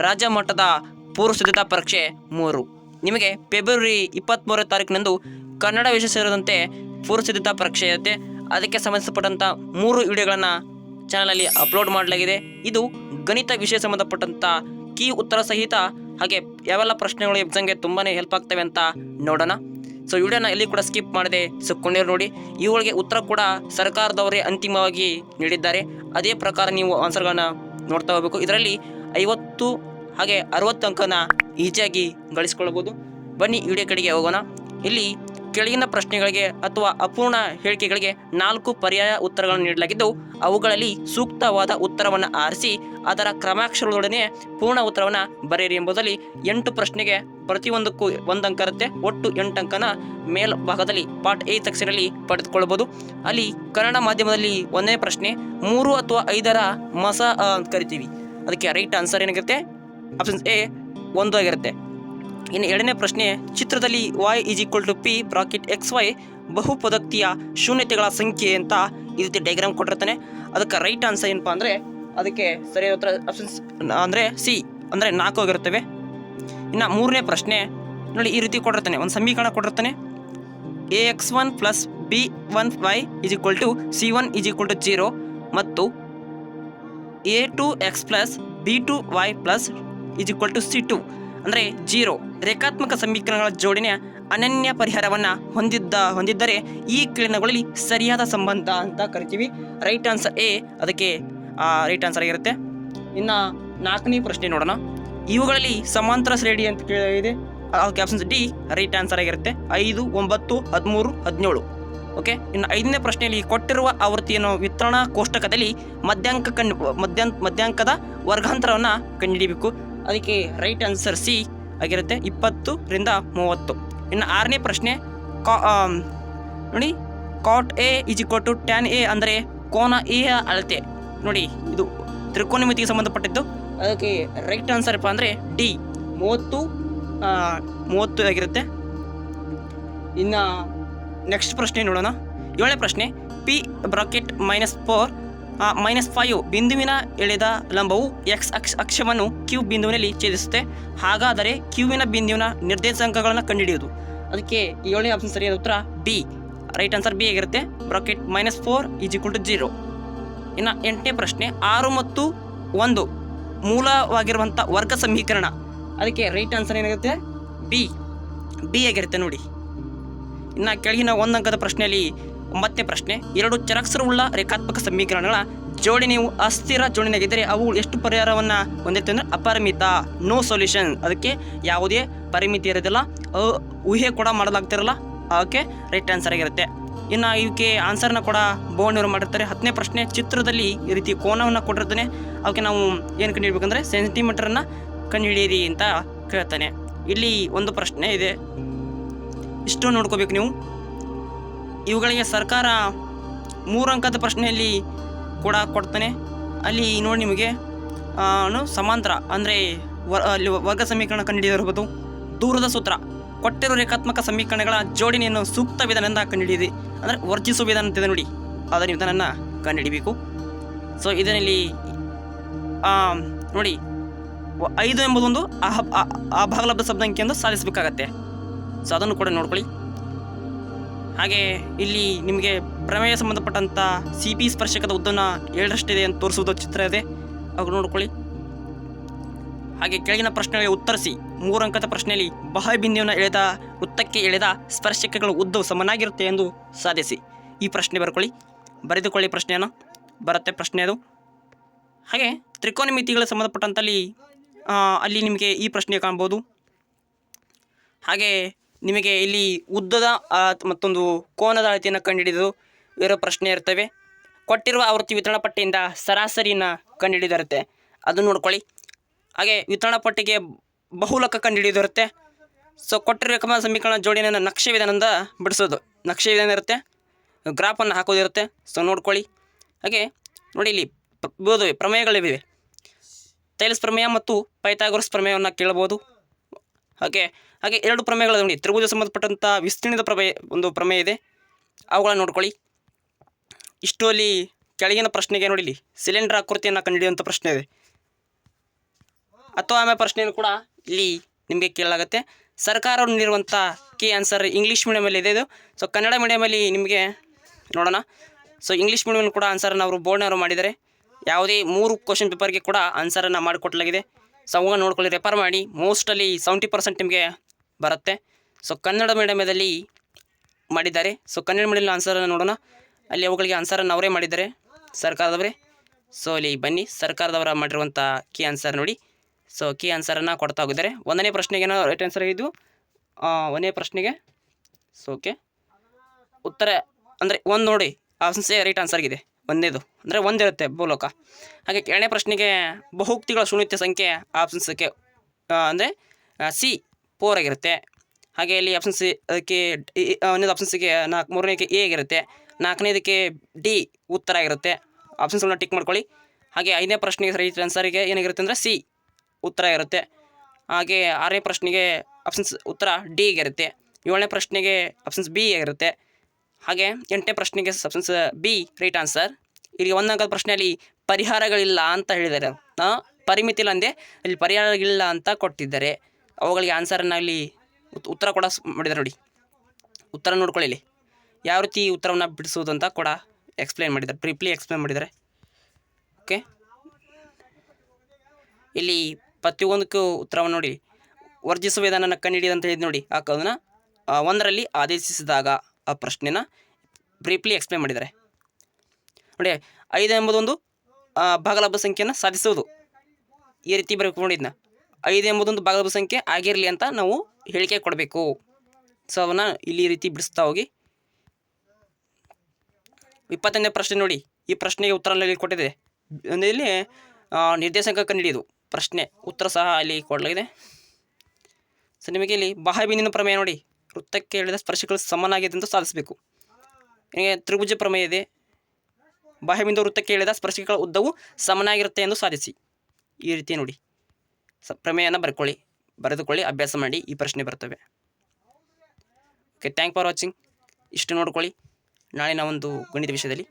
ರಾಜ್ಯ ಮಟ್ಟದ ಪೂರ್ವ ಸಿದ್ಧತಾ ಪರೀಕ್ಷೆ 3. ನಿಮಗೆ ಫೆಬ್ರವರಿ 23ನೇ ತಾರೀಕಿನಂದು ಕನ್ನಡ ವಿಷಯ ಸೇರಿದಂತೆ ಪೂರ್ವ ಸಿದ್ಧತಾ ಪರೀಕ್ಷೆ ಇರುತ್ತೆ. ಅದಕ್ಕೆ ಸಂಬಂಧಿಸಪಟ್ಟಂಥ 3 ವಿಡಿಯೋಗಳನ್ನು ಚಾನಲಲ್ಲಿ ಅಪ್ಲೋಡ್ ಮಾಡಲಾಗಿದೆ. ಇದು ಗಣಿತ ವಿಷಯ ಸಂಬಂಧಪಟ್ಟಂಥ ಕೀ ಉತ್ತರ ಸಹಿತ, ಹಾಗೆ ಯಾವೆಲ್ಲ ಪ್ರಶ್ನೆಗಳು ಎಕ್ಸಾಮ್ಗೆ ತುಂಬಾ ಹೆಲ್ಪ್ ಆಗ್ತವೆ ಅಂತ ನೋಡೋಣ. ಸೊ ವಿಡಿಯೋನ ಎಲ್ಲಿ ಕೂಡ ಸ್ಕಿಪ್ ಮಾಡದೆ ಕೊಂಡಿರು ನೋಡಿ. ಇವುಗಳಿಗೆ ಉತ್ತರ ಕೂಡ ಸರ್ಕಾರದವರೇ ಅಂತಿಮವಾಗಿ ನೀಡಿದ್ದಾರೆ. ಅದೇ ಪ್ರಕಾರ ನೀವು ಆನ್ಸರ್ಗಳನ್ನ ನೋಡ್ತಾ ಹೋಗಬೇಕು. ಇದರಲ್ಲಿ 50 ಹಾಗೆ 60 ಅಂಕನ ಈಸಿಯಾಗಿ ಗಳಿಸ್ಕೊಳ್ಬೋದು. ಬನ್ನಿ ವಿಡಿಯೋ ಕಡೆಗೆ ಹೋಗೋಣ. ಇಲ್ಲಿ ಕೆಳಗಿನ ಪ್ರಶ್ನೆಗಳಿಗೆ ಅಥವಾ ಅಪೂರ್ಣ ಹೇಳಿಕೆಗಳಿಗೆ 4 ಪರ್ಯಾಯ ಉತ್ತರಗಳನ್ನು ನೀಡಲಾಗಿದ್ದು, ಅವುಗಳಲ್ಲಿ ಸೂಕ್ತವಾದ ಉತ್ತರವನ್ನು ಆರಿಸಿ ಅದರ ಕ್ರಮಾಕ್ಷರದೊಡನೆ ಪೂರ್ಣ ಉತ್ತರವನ್ನು ಬರೆಯಿರಿ ಎಂಬುದರಲ್ಲಿ 8 ಪ್ರಶ್ನೆಗೆ ಪ್ರತಿಯೊಂದಕ್ಕೂ 1 ಅಂಕ ಇರುತ್ತೆ. ಒಟ್ಟು 8 ಅಂಕನ ಮೇಲ್ಭಾಗದಲ್ಲಿ ಪಾರ್ಟ್ ಎ ಸೆಕ್ಷನಲ್ಲಿ ಪಡೆದುಕೊಳ್ಳಬಹುದು. ಅಲ್ಲಿ ಕನ್ನಡ ಮಾಧ್ಯಮದಲ್ಲಿ 1ನೇ ಪ್ರಶ್ನೆ 3 ಅಥವಾ 5ರ ಮಸ ಅಂತ ಕರಿತೀವಿ. ಅದಕ್ಕೆ ರೈಟ್ ಆನ್ಸರ್ ಏನಾಗಿರುತ್ತೆ? ಆಪ್ಷನ್ ಎ 1 ಆಗಿರುತ್ತೆ. ಇನ್ನು 2ನೇ ಪ್ರಶ್ನೆ, ಚಿತ್ರದಲ್ಲಿ y = p XY ಬಹುಪದೋಕ್ತಿಯ ಶೂನ್ಯತೆಗಳ ಸಂಖ್ಯೆ ಅಂತ ಈ ರೀತಿ ಡಯಾಗ್ರಾಮ್ ಕೊಟ್ಟಿರ್ತಾನೆ. ಅದಕ್ಕೆ ರೈಟ್ ಆನ್ಸರ್ ಏನಪ್ಪ ಅಂದರೆ, ಅದಕ್ಕೆ ಸರಿಯಾದ ಉತ್ತರ ಆಪ್ಷನ್ಸ್ ಅಂದರೆ ಸಿ ಅಂದರೆ 4 ಆಗಿರುತ್ತವೆ. ಇನ್ನು 3ನೇ ಪ್ರಶ್ನೆ ನೋಡಿ, ಈ ರೀತಿ ಕೊಟ್ಟಿರ್ತಾನೆ, ಒಂದು ಸಮೀಕರಣ ಕೊಟ್ಟಿರ್ತಾನೆ. ax1 + b1y = c1 = 0 ಮತ್ತು a2x + b2y = c2 ಅಂದರೆ 0 ರೇಖಾತ್ಮಕ ಸಮೀಕರಣಗಳ ಜೋಡಣೆಯ ಅನನ್ಯ ಪರಿಹಾರವನ್ನು ಹೊಂದಿದ್ದರೆ ಈ ಕೆಳಗಿನಗಳಲ್ಲಿ ಸರಿಯಾದ ಸಂಬಂಧ ಅಂತ ಕರಿತೀವಿ. ರೈಟ್ ಆನ್ಸರ್ ಎ ಅದಕ್ಕೆ ರೈಟ್ ಆನ್ಸರ್ ಆಗಿರುತ್ತೆ. ಇನ್ನು 4ನೇ ಪ್ರಶ್ನೆ ನೋಡೋಣ. ಇವುಗಳಲ್ಲಿ ಸಮಾಂತರ ಶ್ರೇಣಿ ಅಂತ ಕೇಳಿದೆ. ಅದಕ್ಕೆ ಆಪ್ಷನ್ಸ್ ಡಿ ರೈಟ್ ಆನ್ಸರ್ ಆಗಿರುತ್ತೆ. 5, 9, 13, 17. ಓಕೆ. ಇನ್ನು 5ನೇ ಪ್ರಶ್ನೆಯಲ್ಲಿ ಕೊಟ್ಟಿರುವ ಆವೃತ್ತಿಯನ್ನು ವಿತರಣಾ ಕೋಷ್ಟಕದಲ್ಲಿ ಮಧ್ಯಾಂಕದ ವರ್ಗಾಂತರವನ್ನು ಕಂಡುಹಿಡಿಯಬೇಕು. ಅದಕ್ಕೆ ರೈಟ್ ಆನ್ಸರ್ ಸಿ ಆಗಿರುತ್ತೆ, 20 ರಿಂದ 30. ಇನ್ನು 6ನೇ ಪ್ರಶ್ನೆ ನೋಡಿ, ಕಾಟ್ ಎ = ಟ್ಯಾನ್ ಎ ಅಂದರೆ ಕೋನ ಎ ಯ ಅಳತೆ. ನೋಡಿ, ಇದು ತ್ರಿಕೋನಮಿತಿಗೆ ಸಂಬಂಧಪಟ್ಟಿದ್ದು. ಅದಕ್ಕೆ ರೈಟ್ ಆನ್ಸರ್ ಅಪ್ಪ ಅಂದರೆ ಡಿ 30 ಆಗಿರುತ್ತೆ. ಇನ್ನು ನೆಕ್ಸ್ಟ್ ಪ್ರಶ್ನೆ ನೋಡೋಣ. 7ನೇ ಪ್ರಶ್ನೆ, p (-4 -5 ಬಿಂದುವಿನ ಎಳೆದ ಲಂಬವು x ಅಕ್ಷವನ್ನು q ಬಿಂದುವಿನಲ್ಲಿ ಛೇದಿಸುತ್ತೆ. ಹಾಗಾದರೆ ಕ್ಯೂವಿನ ಬಿಂದುವಿನ ನಿರ್ದೇಶಾಂಕಗಳನ್ನು ಕಂಡುಹಿಡಿಯುವುದು. ಅದಕ್ಕೆ 7ನೇ ಆಪ್ಷನ್ ಸರಿಯಾದ ಉತ್ತರ ಬಿ, ರೈಟ್ ಆನ್ಸರ್ ಬಿ ಆಗಿರುತ್ತೆ. (-4 = 0). ಇನ್ನು 8ನೇ ಪ್ರಶ್ನೆ, 6 ಮತ್ತು 1 ಮೂಲವಾಗಿರುವಂಥ ವರ್ಗ ಸಮೀಕರಣ. ಅದಕ್ಕೆ ರೈಟ್ ಆನ್ಸರ್ ಏನಾಗುತ್ತೆ? ಬಿ ಆಗಿರುತ್ತೆ ನೋಡಿ. ಇನ್ನು ಕೆಳಗಿನ 1 ಅಂಕದ ಪ್ರಶ್ನೆಯಲ್ಲಿ 9ನೇ ಪ್ರಶ್ನೆ, 2 ಚರಾಕ್ಷರವುಳ್ಳ ರೇಖಾತ್ಮಕ ಸಮೀಕರಣಗಳ ಜೋಡಣೆಯು ಅಸ್ಥಿರ ಜೋಡಣೆಯಾಗಿದ್ದರೆ ಅವು ಎಷ್ಟು ಪರಿಹಾರವನ್ನು ಹೊಂದಿರುತ್ತೆ ಅಂದರೆ ಅಪರಿಮಿತ, ನೋ ಸೊಲ್ಯೂಷನ್. ಅದಕ್ಕೆ ಯಾವುದೇ ಪರಿಮಿತಿ ಇರೋದಿಲ್ಲ, ಊಹೆ ಕೂಡ ಮಾಡಲಾಗ್ತಿರಲ್ಲ. ಅದಕ್ಕೆ ರೈಟ್ ಆನ್ಸರ್ ಆಗಿರುತ್ತೆ. ಇನ್ನು ಇವಕ್ಕೆ ಆನ್ಸರ್ನ ಕೂಡ ಬೋರ್ಡ್ನವರು ಮಾಡಿರ್ತಾರೆ. 10ನೇ ಪ್ರಶ್ನೆ, ಚಿತ್ರದಲ್ಲಿ ಈ ರೀತಿ ಕೋನವನ್ನು ಕೊಟ್ಟಿರ್ತಾನೆ. ಅವಕ್ಕೆ ನಾವು ಏನು ಕಂಡುಹಿಡಬೇಕಂದ್ರೆ ಸೆಂಟಿಮೀಟರನ್ನು ಕಂಡುಹಿಡಿಯಿರಿ ಅಂತ ಕೇಳ್ತಾನೆ. ಇಲ್ಲಿ ಒಂದು ಪ್ರಶ್ನೆ ಇದೆ, ಇಷ್ಟು ನೋಡ್ಕೋಬೇಕು ನೀವು. ಇವುಗಳಿಗೆ ಸರ್ಕಾರ 3 ಅಂಕದ ಪ್ರಶ್ನೆಯಲ್ಲಿ ಕೂಡ ಕೊಡ್ತಾನೆ. ಅಲ್ಲಿ ನೋಡಿ ನಿಮಗೆ ಸಮಾಂತರ ಅಂದರೆ ಅಲ್ಲಿ ವರ್ಗ ಸಮೀಕರಣ ಕಂಡುಹಿಡಿದಿರಬಹುದು. ದೂರದ ಸೂತ್ರ, ಕೊಟ್ಟಿರೋ ರೇಖಾತ್ಮಕ ಸಮೀಕರಣಗಳ ಜೋಡಣೆಯನ್ನು ಸೂಕ್ತ ವಿಧಾನದಿಂದ ಕಂಡುಹಿಡಿಯಿರಿ ಅಂದರೆ ವರ್ಜಿಸುವ ವಿಧಾನ ಅಂತಿದೆ ನೋಡಿ, ಅದರ ವಿಧಾನನ ಕಂಡುಹಿಡಿಬೇಕು. ಸೊ ಇದರಲ್ಲಿ ನೋಡಿ 5 ಎಂಬುದೊಂದು ಅಭಾಗಲಬ್ಧ ಶಬ್ದಾಂಕಿ ಎಂದು ಸಾಧಿಸಬೇಕಾಗತ್ತೆ. ಸೊ ಅದನ್ನು ಕೂಡ ನೋಡ್ಕೊಳ್ಳಿ. ಹಾಗೆ ಇಲ್ಲಿ ನಿಮಗೆ ಪ್ರಮೇಯ ಸಂಬಂಧಪಟ್ಟಂಥ CP ಸ್ಪರ್ಶಕದ ಉದ್ದವನ್ನು 7ರಷ್ಟಿದೆ ಅಂತ ತೋರಿಸುವುದು ಚಿತ್ರ ಇದೆ, ಅವು ನೋಡ್ಕೊಳ್ಳಿ. ಹಾಗೆ ಕೆಳಗಿನ ಪ್ರಶ್ನೆಗಳಿಗೆ ಉತ್ತರಿಸಿ. 3 ಅಂಕದ ಪ್ರಶ್ನೆಯಲ್ಲಿ ಬಾಹ್ಯ ಬಿಂದುವಿನ ಎಳೆದ ವೃತ್ತಕ್ಕೆ ಎಳೆದ ಸ್ಪರ್ಶಕಗಳ ಉದ್ದವು ಸಮನಾಗಿರುತ್ತೆ ಎಂದು ಸಾಧಿಸಿ. ಈ ಪ್ರಶ್ನೆ ಬರೆದುಕೊಳ್ಳಿ ಪ್ರಶ್ನೆಯನ್ನು ಬರುತ್ತೆ ಪ್ರಶ್ನೆ ಅದು. ಹಾಗೆ ತ್ರಿಕೋನಮಿತಿಗಳ ಸಂಬಂಧಪಟ್ಟಂತಲ್ಲಿ ಅಲ್ಲಿ ನಿಮಗೆ ಈ ಪ್ರಶ್ನೆ ಕಾಣ್ಬೋದು. ಹಾಗೆ ನಿಮಗೆ ಇಲ್ಲಿ ಉದ್ದದ ಮತ್ತೊಂದು ಕೋನದ ಅಳತೆಯನ್ನು ಕಂಡುಹಿಡಿದು ಇರೋ ಪ್ರಶ್ನೆ ಇರ್ತವೆ. ಕೊಟ್ಟಿರುವ ಆವೃತ್ತಿ ವಿತರಣಾ ಪಟ್ಟಿಯಿಂದ ಸರಾಸರಿನ ಕಂಡುಹಿಡಿದಿರುತ್ತೆ, ಅದು ನೋಡ್ಕೊಳ್ಳಿ. ಹಾಗೆ ವಿತರಣಾ ಪಟ್ಟಿಗೆ ಬಹುಲಕ ಕಂಡುಹಿಡಿದಿರುತ್ತೆ. ಸೊ ಕೊಟ್ಟಿರೋ ರೇಖಾತ್ಮಕ ಸಮೀಕರಣ ಜೋಡಣೆಯನ್ನು ನಕ್ಷೆ ವಿಧಾನದಿಂದ ಬಿಡಿಸೋದು, ನಕ್ಷೆ ವಿಧಾನ ಇರುತ್ತೆ, ಗ್ರಾಫನ್ನು ಹಾಕೋದಿರುತ್ತೆ. ಸೊ ನೋಡ್ಕೊಳ್ಳಿ. ಹಾಗೆ ನೋಡಿ, ಇಲ್ಲಿ ಪ್ರಮೇಯಗಳಿವೆ. ಥೈಲಸ್ ಪ್ರಮೇಯ ಮತ್ತು ಪೈಥಾಗೊರಸ್ ಪ್ರಮೇಯವನ್ನು ಕೇಳಬಹುದು. ಹಾಗೆ 2 ಪ್ರಮೇಯಗಳು ನೋಡಿ, ತ್ರಿಭುಜ ಸಂಬಂಧಪಟ್ಟಂಥ ವಿಸ್ತೀರ್ಣದ ಒಂದು ಪ್ರಮೇಯ ಇದೆ, ಅವುಗಳನ್ನು ನೋಡ್ಕೊಳ್ಳಿ. ಇಷ್ಟು ಅಲ್ಲಿ ಕೆಳಗಿನ ಪ್ರಶ್ನೆಗೆ ನೋಡಿ, ಇಲ್ಲಿ ಸಿಲಿಂಡರ್ ಆಕೃತಿಯನ್ನು ಕಂಡುಹಿಡಿಯುವಂಥ ಪ್ರಶ್ನೆ ಇದೆ. ಅಥವಾ ಆಮೇಲೆ ಪ್ರಶ್ನೆಯನ್ನು ಕೂಡ ಇಲ್ಲಿ ನಿಮಗೆ ಕೇಳಲಾಗುತ್ತೆ. ಸರ್ಕಾರ ನೀಡುವಂಥ ಕೀ ಆನ್ಸರ್ ಇಂಗ್ಲೀಷ್ ಮೀಡಿಯಮಲ್ಲಿ ಇದೆ ಇದು. ಸೊ ಕನ್ನಡ ಮೀಡಿಯಮಲ್ಲಿ ನಿಮಗೆ ನೋಡೋಣ. ಸೊ ಇಂಗ್ಲೀಷ್ ಮೀಡಿಯಮಲ್ಲಿ ಕೂಡ ಆನ್ಸರನ್ನು ಅವರು ಬೋರ್ಡ್ನವರು ಮಾಡಿದ್ದಾರೆ. ಯಾವುದೇ 3 ಕ್ವಶನ್ ಪೇಪರ್ಗೆ ಕೂಡ ಆನ್ಸರನ್ನು ಮಾಡಿಕೊಟ್ಟಲಾಗಿದೆ. ಸೊ ಅವಾಗ ನೋಡ್ಕೊಳ್ಳಿ, ರೆಫರ್ ಮಾಡಿ. ಮೋಸ್ಟಲ್ಲಿ 70% ನಿಮಗೆ ಬರುತ್ತೆ. ಸೊ ಕನ್ನಡ ಮೀಡಿಯಮದಲ್ಲಿ ಮಾಡಿದ್ದಾರೆ. ಸೊ ಕನ್ನಡ ಮೀಡಿಯಂ ಆನ್ಸರನ್ನು ನೋಡೋಣ. ಅಲ್ಲಿ ಅವುಗಳಿಗೆ ಆನ್ಸರನ್ನು ಅವರೇ ಮಾಡಿದ್ದಾರೆ, ಸರ್ಕಾರದವರೇ. ಸೊ ಅಲ್ಲಿ ಬನ್ನಿ, ಸರ್ಕಾರದವರ ಮಾಡಿರುವಂಥ ಕೀ ಆನ್ಸರ್ ನೋಡಿ. ಸೊ ಕೀ ಆನ್ಸರನ್ನು ಕೊಡ್ತಾ ಹೋಗಿದ್ದಾರೆ. 1ನೇ ಪ್ರಶ್ನೆಗೆ ಏನೋ ರೈಟ್ ಆನ್ಸರ್ ಇದು 1ನೇ ಪ್ರಶ್ನೆಗೆ. ಸೊ ಓಕೆ, ಉತ್ತರ ಅಂದರೆ 1 ನೋಡಿ, ಆಪ್ಷನ್ಸ್ ಎ ರೈಟ್ ಆನ್ಸರ್ಗಿದೆ. 1ನೇದು ಅಂದರೆ 1 ಇರುತ್ತೆ ಭೂಲೋಕ. ಹಾಗೆ 2ನೇ ಪ್ರಶ್ನೆಗೆ ಬಹುಕ್ತಿಗಳ ಶೂನ್ಯತೆ ಸಂಖ್ಯೆ ಆಪ್ಷನ್ಸ್ಗೆ ಅಂದರೆ ಸಿ 4 ಆಗಿರುತ್ತೆ. ಹಾಗೆ ಇಲ್ಲಿ ಆಪ್ಷನ್ ಸಿ ಅದಕ್ಕೆ 1ನೇದು ಆಪ್ಷನ್ಸಿಗೆ 3ನೇದಕ್ಕೆ ಎ ಆಗಿರುತ್ತೆ. 4ನೇದಕ್ಕೆ ಡಿ ಉತ್ತರ ಆಗಿರುತ್ತೆ. ಆಪ್ಷನ್ಸ್ಗಳನ್ನ ಟಿಕ್ ಮಾಡ್ಕೊಳ್ಳಿ. ಹಾಗೆ 5ನೇ ಪ್ರಶ್ನೆಗೆ ರೈಟ್ ಆನ್ಸರಿಗೆ ಏನಾಗಿರುತ್ತೆ ಅಂದರೆ ಸಿ ಉತ್ತರ ಇರುತ್ತೆ. ಹಾಗೆ 6ನೇ ಪ್ರಶ್ನೆಗೆ ಆಪ್ಷನ್ಸ್ ಉತ್ತರ ಡಿ ಆಗಿರುತ್ತೆ. 7ನೇ ಪ್ರಶ್ನೆಗೆ ಆಪ್ಷನ್ಸ್ ಬಿ ಆಗಿರುತ್ತೆ. ಹಾಗೆ 8ನೇ ಪ್ರಶ್ನೆಗೆ ಆಪ್ಷನ್ಸ್ ಬಿ ರೈಟ್ ಆನ್ಸರ್. ಇಲ್ಲಿ 1 ಅಂಕದ ಪ್ರಶ್ನೆಯಲ್ಲಿ ಪರಿಹಾರಗಳಿಲ್ಲ ಅಂತ ಹೇಳಿದ್ದಾರೆ. ಪರಿಮಿತಿ ಇಲ್ಲ ಅಂದೆ, ಇಲ್ಲಿ ಪರಿಹಾರಗಳಿಲ್ಲ ಅಂತ ಕೊಟ್ಟಿದ್ದಾರೆ. ಅವುಗಳಿಗೆ ಆನ್ಸರನ್ನು ಇಲ್ಲಿ ಉತ್ತರ ಕೂಡ ಮಾಡಿದ್ದಾರೆ ನೋಡಿ. ಉತ್ತರ ನೋಡ್ಕೊಳ್ಳಿ, ಇಲ್ಲಿ ಯಾವ ರೀತಿ ಉತ್ತರವನ್ನು ಬಿಡಿಸುವುದು ಅಂತ ಕೂಡ ಎಕ್ಸ್ಪ್ಲೇನ್ ಮಾಡಿದ್ದಾರೆ, ಬ್ರೀಫ್ಲಿ ಎಕ್ಸ್ಪ್ಲೇನ್ ಮಾಡಿದ್ದಾರೆ. ಓಕೆ, ಇಲ್ಲಿ ಪ್ರತಿಯೊಂದಕ್ಕೂ ಉತ್ತರವನ್ನು ನೋಡಿ. ವರ್ಜಿಸುವ ವಿಧಾನನ ಕಂಡುಹಿಡಿದು ಅಂತ ಹೇಳಿದ್ದು ನೋಡಿ. ಅದನ್ನು 1ರಲ್ಲಿ ಆದೇಶಿಸಿದಾಗ ಆ ಪ್ರಶ್ನೆನ ಬ್ರೀಫ್ಲಿ ಎಕ್ಸ್ಪ್ಲೇನ್ ಮಾಡಿದ್ದಾರೆ ನೋಡಿ. 5 ಎಂಬುದೊಂದು ಭಾಗಲಬ್ಧ ಸಂಖ್ಯೆಯನ್ನು ಸಾಧಿಸುವುದು, ಈ ರೀತಿ ಬರಬೇಕು ನೋಡಿ. ಇದನ್ನ 5 ಎಂಬುದೊಂದು ಭಾಗಲಬ್ಧ ಸಂಖ್ಯೆ ಆಗಿರಲಿ ಅಂತ ನಾವು ಹೇಳಿಕೆ ಕೊಡಬೇಕು. ಸೊ ಅವನ್ನ ಇಲ್ಲಿ ಈ ರೀತಿ ಬಿಡಿಸ್ತಾ ಹೋಗಿ. 25ನೇ ಪ್ರಶ್ನೆ ನೋಡಿ. ಈ ಪ್ರಶ್ನೆಗೆ ಉತ್ತರದಲ್ಲಿ ಕೊಟ್ಟಿದೆ. ಇಲ್ಲಿ ನಿರ್ದೇಶಾಂಕ ಕಂಡುಹಿಡಿಯೋದು ಪ್ರಶ್ನೆ, ಉತ್ತರ ಸಹ ಇಲ್ಲಿ ಕೊಡಲಾಗಿದೆ. ಸೊ ನಿಮಗೆ ಇಲ್ಲಿ ಬಾಹ್ಯಬಿಂದಿನ ಪ್ರಮೇಯ ನೋಡಿ. ವೃತ್ತಕ್ಕೆ ಎಳೆದ ಸ್ಪರ್ಶಗಳು ಸಮನಾಗಿದೆ ಎಂದು ಸಾಧಿಸಬೇಕು. ನಿಮಗೆ ತ್ರಿಭುಜ ಪ್ರಮೇಯ ಇದೆ. ಬಾಹ್ಯಬಿಂದು ವೃತ್ತಕ್ಕೆ ಎಳೆದ ಸ್ಪರ್ಶಗಳ ಉದ್ದವು ಸಮನಾಗಿರುತ್ತೆ ಎಂದು ಸಾಧಿಸಿ. ಈ ರೀತಿ ನೋಡಿ ಪ್ರಮೇಯನ ಬರೆದುಕೊಳ್ಳಿ, ಅಭ್ಯಾಸ ಮಾಡಿ. ಈ ಪ್ರಶ್ನೆ ಬರ್ತವೆ. Okay, thank for watching. ಇಷ್ಟು ನೋಡ್ಕೊಳ್ಳಿ. ನಾಳಿನ ಒಂದು ಗಣಿತ ವಿಷಯದಲ್ಲಿ